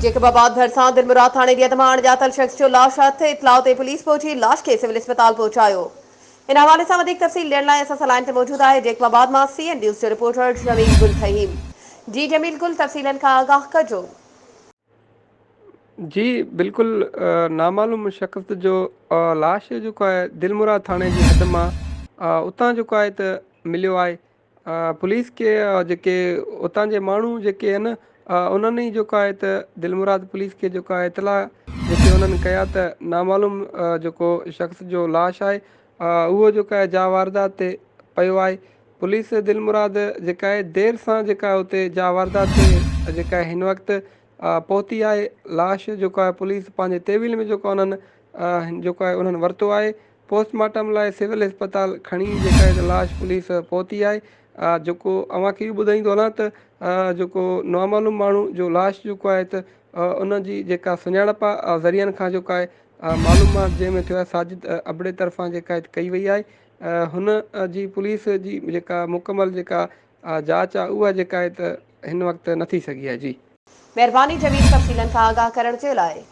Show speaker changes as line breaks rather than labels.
जेकबाबाद भरिसां दिलमुराद थाणे जी अधमाण ॼातल शख़्स जो लाश हथ इतलाउ ते पुलिस पहुची लाश खे सिविल अस्पताल पहुचायो। इन हवाले सां वधीक तफ़सील ॾियण लाइ असां लाइन ते मौजूद आहे जेकबाबाद मां सीएन न्यूज़ जो रिपोर्टर जमील गुल फहीम। जी जमील गुल, तफ़सीलन खां आगाह कजो।
जी बिल्कुल, नामालूम शख़्स जो लाश जेको आहे दिलमुराद थाणे जी हद मां उतां जेको आहे त मिलियो आहे। पुलिस खे जेके उतां जे माण्हू जेके आहिनि उन्हनि ई जेको आहे त दिलमुराद पुलिस खे जेको आहे इतला जेके उन्हनि कया त नामालूम जेको शख़्स जो लाश आहे उहो जेको आहे जा वारदात ते पियो आहे। पुलिस दिलमुराद जेका आहे देरि सां जेका आहे उते जा वारदात ते जेका आहे हिन वक़्तु पहुती आहे। लाश जेको आहे पुलिस पंहिंजे तेविल में जेको उन्हनि जेको आहे उन्हनि वरितो आहे। पोस्टमार्टम लाइ सिविल अस्पताल खणी जेका आहे लाश पुलिस पहुती आहे। जेको अव्हांखे इहो ॿुधाईंदो वञा त जेको नामालूम माण्हू जो लाश जेको आहे त उनजी जेका सुञाणप ज़रियनि खां जेको आहे मालूमात जंहिंमें थियो आहे साजिद अबड़े तरफ़ां जेका कई वई आहे। हुन जी पुलिस जी जेका मुकमल जेका जांच आहे उहा जेका आहे त हिन वक़्तु न थी सघी आहे। जी
महिरबानी जमील, तफ़सीलन खां आगाह करण जे लाइ।